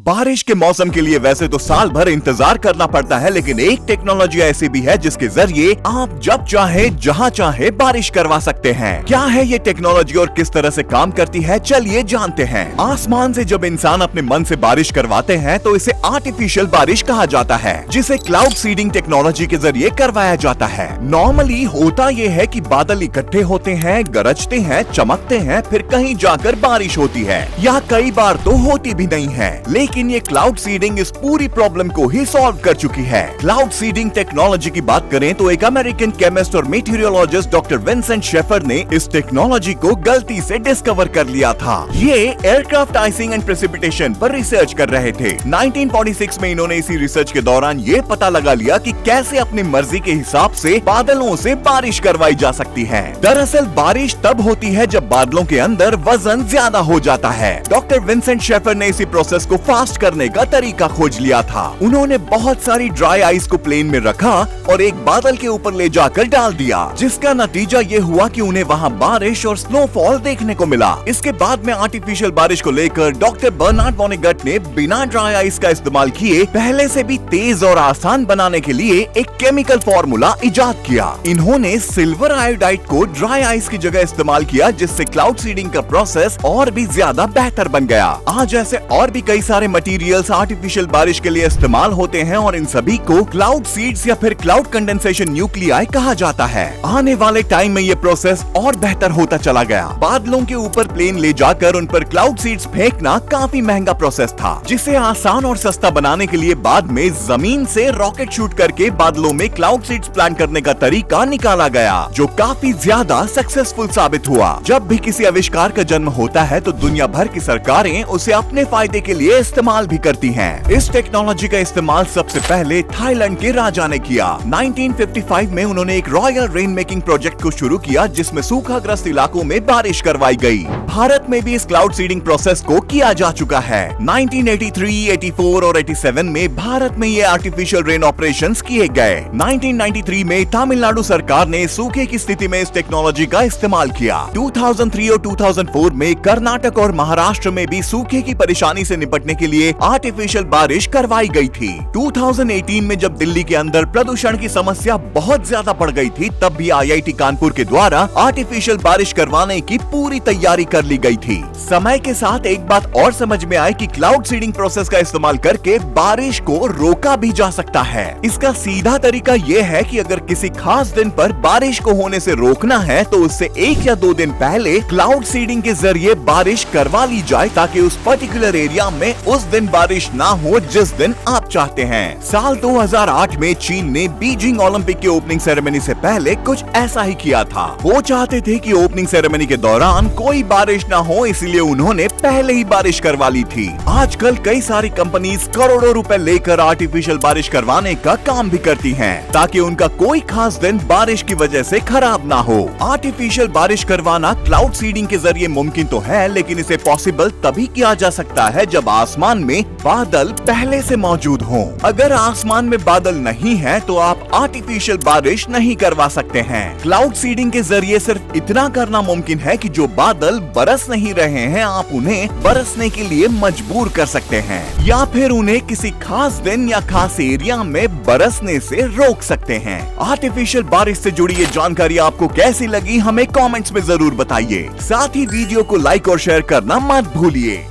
बारिश के मौसम के लिए वैसे तो साल भर इंतजार करना पड़ता है, लेकिन एक टेक्नोलॉजी ऐसी भी है जिसके जरिए आप जब चाहे जहां चाहे बारिश करवा सकते हैं। क्या है ये टेक्नोलॉजी और किस तरह से काम करती है, चलिए जानते हैं। आसमान से जब इंसान अपने मन से बारिश करवाते हैं तो इसे आर्टिफिशियल बारिश कहा जाता है, जिसे क्लाउड सीडिंग टेक्नोलॉजी के जरिए करवाया जाता है। नॉर्मली होता ये है कि बादल इकट्ठे होते हैं, गरजते हैं, चमकते हैं, फिर कहीं जाकर बारिश होती है, या कई बार तो होती भी नहीं है। लेकिन ये क्लाउड सीडिंग इस पूरी प्रॉब्लम को ही सॉल्व कर चुकी है। क्लाउड सीडिंग टेक्नोलॉजी की बात करें तो एक अमेरिकन केमिस्ट और मेटीरियोलॉजिस्ट डॉक्टर विंसेंट शेफर ने इस टेक्नोलॉजी को गलती से डिस्कवर कर लिया था। ये एयरक्राफ्ट आइसिंग एंड प्रेसिपिटेशन पर रिसर्च कर रहे थे। 1946 में इन्होंने इसी रिसर्च के दौरान ये पता लगा लिया कि कैसे अपनी मर्जी के हिसाब से बादलों से बारिश करवाई जा सकती है। दरअसल बारिश तब होती है जब बादलों के अंदर वजन ज्यादा हो जाता है। डॉक्टर विंसेंट शेफर ने इसी प्रोसेस को फास्ट करने का तरीका खोज लिया था। उन्होंने बहुत सारी ड्राई आइस को प्लेन में रखा और एक बादल के ऊपर ले जाकर डाल दिया, जिसका नतीजा ये हुआ कि उन्हें वहाँ बारिश और स्नोफॉल देखने को मिला। इसके बाद में आर्टिफिशियल बारिश को लेकर डॉक्टर बर्नार्ड वॉनेगट ने बिना ड्राई आइस का इस्तेमाल किए पहले से भी तेज और आसान बनाने के लिए एक केमिकल फॉर्मूला इजाद किया। इन्होंने सिल्वर आयोडाइड को ड्राई आइस की जगह इस्तेमाल किया, जिससे क्लाउड सीडिंग का प्रोसेस और भी ज्यादा बेहतर बन गया। आज ऐसे और भी कई सारे मटेरियल्स आर्टिफिशियल बारिश के लिए इस्तेमाल होते हैं और इन सभी को क्लाउड सीड्स या फिर क्लाउड कंडेंसेशन न्यूक्लियाई कहा जाता है। आने वाले टाइम में ये प्रोसेस और बेहतर होता चला गया। बादलों के ऊपर प्लेन ले जाकर उन पर क्लाउड सीड्स फेंकना काफी महंगा प्रोसेस था, जिसे आसान और सस्ता बनाने के लिए बाद में जमीन से रॉकेट शूट करके बादलों में क्लाउड सीड्स प्लांट करने का तरीका निकाला गया, जो काफी ज्यादा सक्सेसफुल साबित हुआ। जब भी किसी आविष्कार का जन्म होता है तो दुनिया भर की सरकारें उसे अपने फायदे के लिए इस्तेमाल भी करती हैं। इस टेक्नोलॉजी का इस्तेमाल सबसे पहले थाईलैंड के राजा ने किया। 1955 में उन्होंने एक रॉयल रेन मेकिंग प्रोजेक्ट को शुरू किया, जिसमें सूखाग्रस्त इलाकों में बारिश करवाई गई। भारत में भी इस क्लाउड सीडिंग प्रोसेस को किया जा चुका है। 1983, 84 और 87 में भारत में ये आर्टिफिशियल रेन ऑपरेशंस किए गए। 1993 में तमिलनाडु सरकार ने सूखे की स्थिति में इस टेक्नोलॉजी का इस्तेमाल किया। 2003 और 2004 में कर्नाटक और महाराष्ट्र में भी सूखे की परेशानी से निपटने के लिए आर्टिफिशियल बारिश करवाई गई थी। 2018 में जब दिल्ली के अंदर प्रदूषण की समस्या बहुत ज्यादा बढ़ गई थी, तब भी IIT कानपुर के द्वारा आर्टिफिशियल बारिश करवाने की पूरी तैयारी कर ली गई थी। समय के साथ एक बात और समझ में आई कि क्लाउड सीडिंग प्रोसेस का इस्तेमाल करके बारिश को रोका भी जा सकता है। इसका सीधा तरीका ये है कि अगर किसी खास दिन पर बारिश को होने से रोकना है तो उससे 1 या 2 दिन पहले क्लाउड सीडिंग के जरिए बारिश करवा ली जाए, ताकि उस पर्टिकुलर एरिया में उस दिन बारिश ना हो जिस दिन आप चाहते हैं। साल 2008 में चीन ने बीजिंग ओलंपिक के ओपनिंग सेरेमनी से पहले कुछ ऐसा ही किया था। वो चाहते थे कि ओपनिंग सेरेमनी के दौरान कोई बारिश ना हो, इसलिए उन्होंने पहले ही बारिश करवा ली थी। आजकल कई सारी कंपनीज करोड़ों रुपए लेकर आर्टिफिशियल बारिश करवाने का काम भी करती हैं, ताकि उनका कोई खास दिन बारिश की वजह से खराब ना हो। आर्टिफिशियल बारिश करवाना क्लाउड सीडिंग के जरिए मुमकिन तो है, लेकिन इसे पॉसिबल तभी किया जा सकता है जब आसमान में बादल पहले से मौजूद हों। अगर आसमान में बादल नहीं है तो आप आर्टिफिशियल बारिश नहीं करवा सकते हैं। क्लाउड सीडिंग के जरिए सिर्फ इतना करना मुमकिन है कि जो बादल बरस नहीं रहे हैं, आप उन्हें बरसने के लिए मजबूर कर सकते हैं, या फिर उन्हें किसी खास दिन या खास एरिया में बरसने से रोक सकते हैं। आर्टिफिशियल बारिश से जुड़ी ये जानकारी आपको कैसी लगी, हमें कमेंट्स में जरूर बताइए। साथ ही वीडियो को लाइक और शेयर करना मत भूलिए।